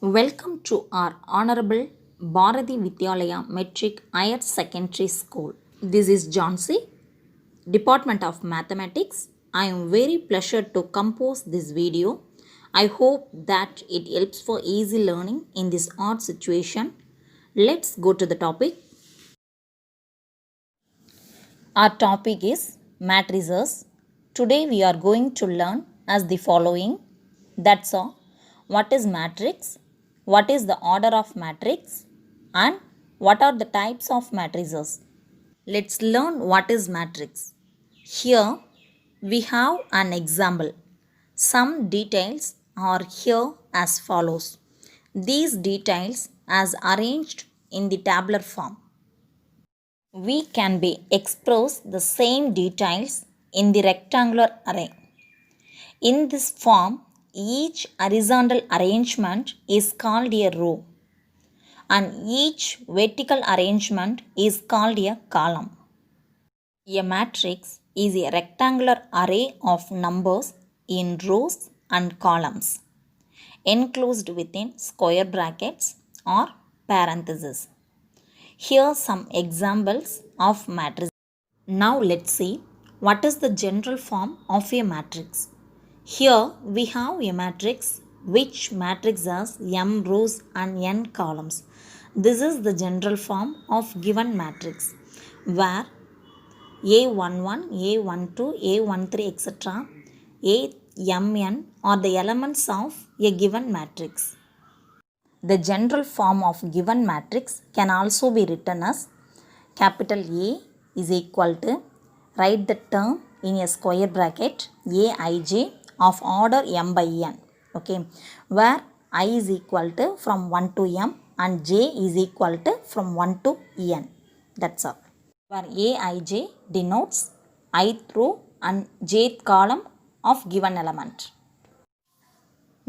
Welcome to our Honorable Bharati Vidyalaya Metric Higher Secondary School. This is Jhansi, Department of Mathematics. I am very pleased to compose this video. I hope that it helps for easy learning in this hard situation. Let's go to the topic. Our topic is matrices. Today we are going to learn as the following. That's all. What is matrix? What is the order of matrix? And what are the types of matrices? Let's learn what is matrix. Here we have an example. Some details are here as follows. These details as arranged in the tabular form. We can be express the same details in the rectangular array. In this form, each horizontal arrangement is called a row and each vertical arrangement is called a column. A matrix is a rectangular array of numbers in rows and columns enclosed within square brackets or parentheses. Here are some examples of matrices. Now let's see what is the general form of a matrix. Here we have a matrix which matrix has m rows and n columns. This is the general form of given matrix where A11, A12, A13 etc. Amn are the elements of a given matrix. The general form of given matrix can also be written as capital A is equal to, write the term in a square bracket Aij of order m by n, okay, where I is equal to from 1 to m and j is equal to from 1 to n. That's all. Where Aij denotes ith row and jth column of given element.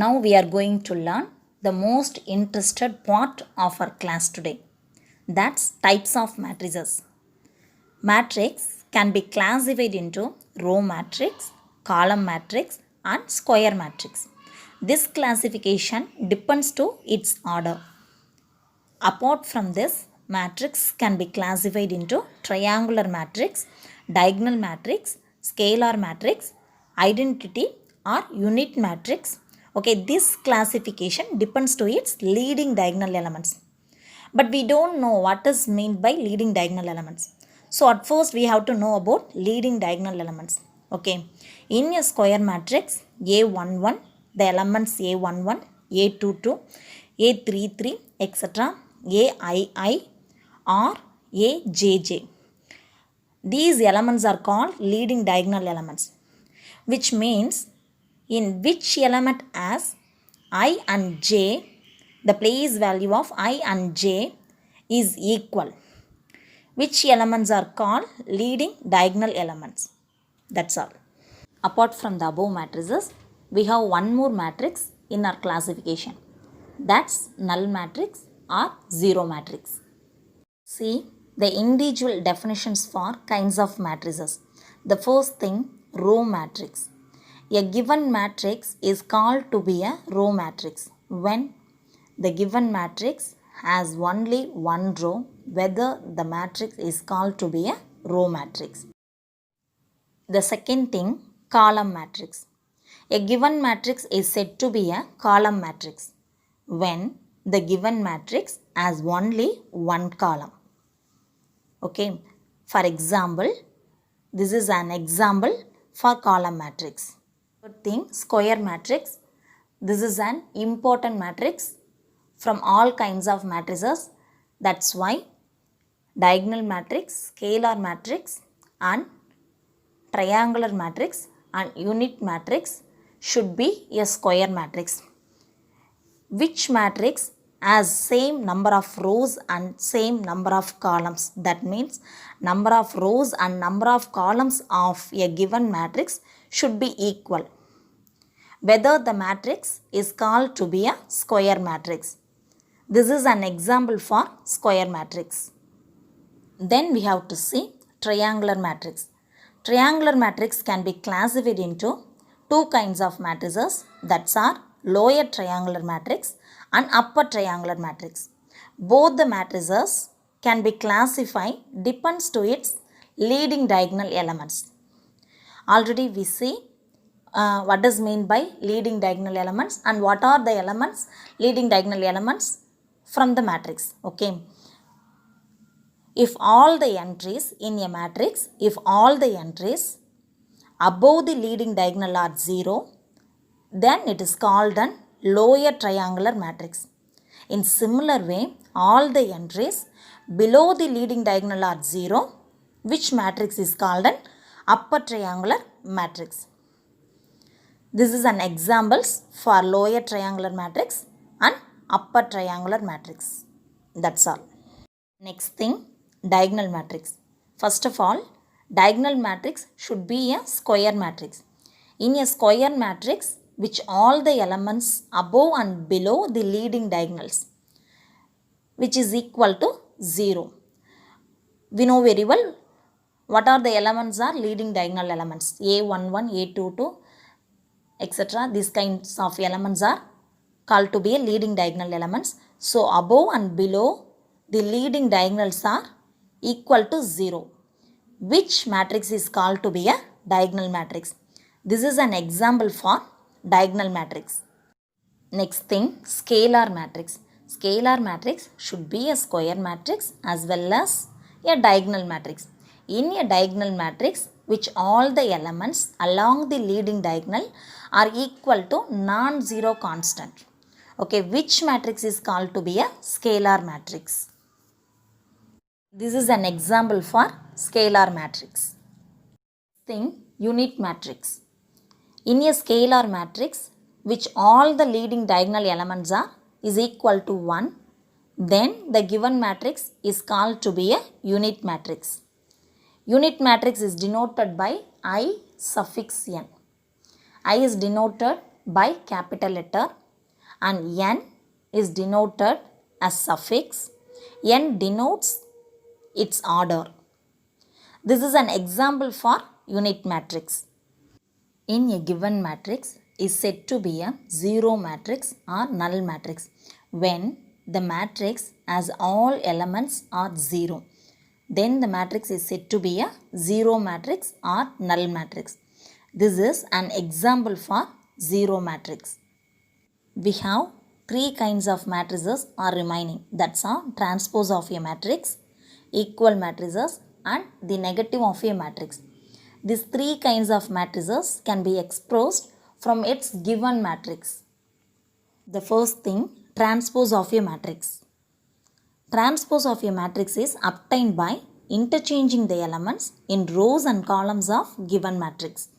Now we are going to learn the most interested part of our class today. That's types of matrices. Matrix can be classified into row matrix, column matrix and square matrix. This classification depends to its order. Apart from this, matrix can be classified into triangular matrix, diagonal matrix, scalar matrix, identity or unit matrix. Okay, this classification depends to its leading diagonal elements. But we don't know what is meant by leading diagonal elements. So at first we have to know about leading diagonal elements. Okay, in a square matrix A11, the elements A11, A22, A33 etc. AII or AJJ. These elements are called leading diagonal elements, which means in which element has I and j, the place value of I and j is equal. Which elements are called leading diagonal elements. That's all. Apart from the above matrices, we have one more matrix in our classification. That's null matrix or zero matrix. See the individual definitions for kinds of matrices. The first thing, row matrix. A given matrix is called to be a row matrix when the given matrix has only one row, whether the matrix is called to be a row matrix. The second thing, column matrix. A given matrix is said to be a column matrix when the given matrix has only one column. Okay, for example, this is an example for column matrix. Third thing, square matrix. This is an important matrix from all kinds of matrices. That's why diagonal matrix, scalar matrix and triangular matrix and unit matrix should be a square matrix. Which matrix has same number of rows and same number of columns. That means number of rows and number of columns of a given matrix should be equal. Whether the matrix is called to be a square matrix. This is an example for square matrix. Then we have to see triangular matrix. Triangular matrix can be classified into two kinds of matrices, that are lower triangular matrix and upper triangular matrix. Both the matrices can be classified depends to its leading diagonal elements. Already we see what does mean by leading diagonal elements and what are the elements, leading diagonal elements from the matrix. Okay. If all the entries in a matrix, if all the entries above the leading diagonal are 0, then it is called an lower triangular matrix. In similar way, all the entries below the leading diagonal are 0, which matrix is called an upper triangular matrix. This is an examples for lower triangular matrix and upper triangular matrix. That's all. Next thing, diagonal matrix. First of all, diagonal matrix should be a square matrix. In a square matrix, which all the elements above and below the leading diagonals, which is equal to 0. We know very well what are the elements are leading diagonal elements. A11, A22, etc. These kinds of elements are called to be a leading diagonal elements. So above and below the leading diagonals are equal to 0. Which matrix is called to be a diagonal matrix? This is an example for diagonal matrix. Next thing, scalar matrix. Scalar matrix should be a square matrix as well as a diagonal matrix. In a diagonal matrix, which all the elements along the leading diagonal are equal to non-zero constant. Okay, which matrix is called to be a scalar matrix? This is an example for scalar matrix. Thing, unit matrix. In a scalar matrix, which all the leading diagonal elements are is equal to 1, then the given matrix is called to be a unit matrix. Unit matrix is denoted by I suffix n. I is denoted by capital letter and n is denoted as suffix. N denotes its order. This is an example for unit matrix. In a given matrix is said to be a zero matrix or null matrix when the matrix has all elements are 0. Then the matrix is said to be a zero matrix or null matrix. This is an example for zero matrix. We have three kinds of matrices are remaining. That's a transpose of a matrix, equal matrices and the negative of a matrix. These three kinds of matrices can be expressed from its given matrix. The first thing, transpose of a matrix. Transpose of a matrix is obtained by interchanging the elements in rows and columns of given matrix.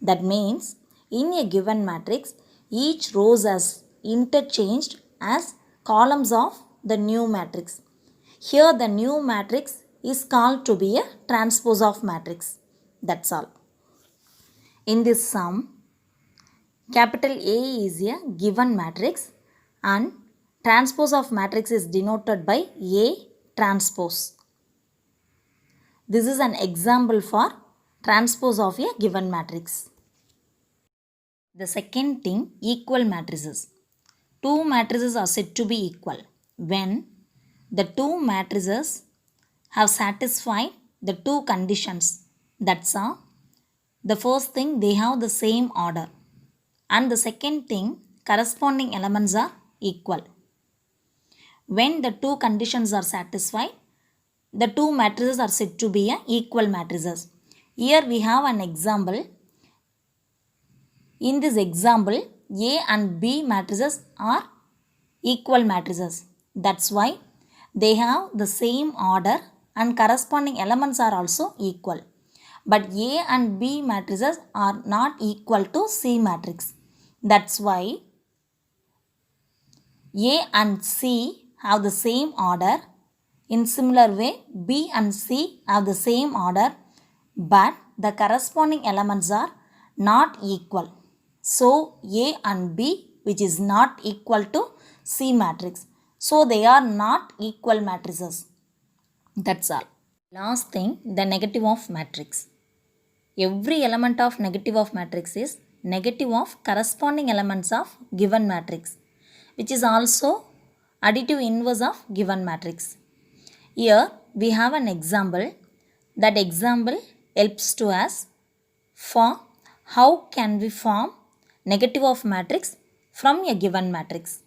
That means, in a given matrix, each row is interchanged as columns of the new matrix. Here the new matrix is called to be a transpose of matrix. That's all. In this sum, capital A is a given matrix and transpose of matrix is denoted by A transpose. This is an example for transpose of a given matrix. The second thing, equal matrices. Two matrices are said to be equal when the two matrices have satisfied the two conditions. That's all. The first thing, they have the same order, and the second thing, corresponding elements are equal. When the two conditions are satisfied, the two matrices are said to be equal matrices. Here we have an example. In this example, A and B matrices are equal matrices. That's why they have the same order and corresponding elements are also equal. But A and B matrices are not equal to C matrix. That's why A and C have the same order. In similar way, B and C have the same order, but the corresponding elements are not equal. So, A and B, which is not equal to C matrix. So, they are not equal matrices. That's all. Last thing, the negative of matrix. Every element of negative of matrix is negative of corresponding elements of given matrix, which is also additive inverse of given matrix. Here we have an example. That example helps to us for how can we form negative of matrix from a given matrix.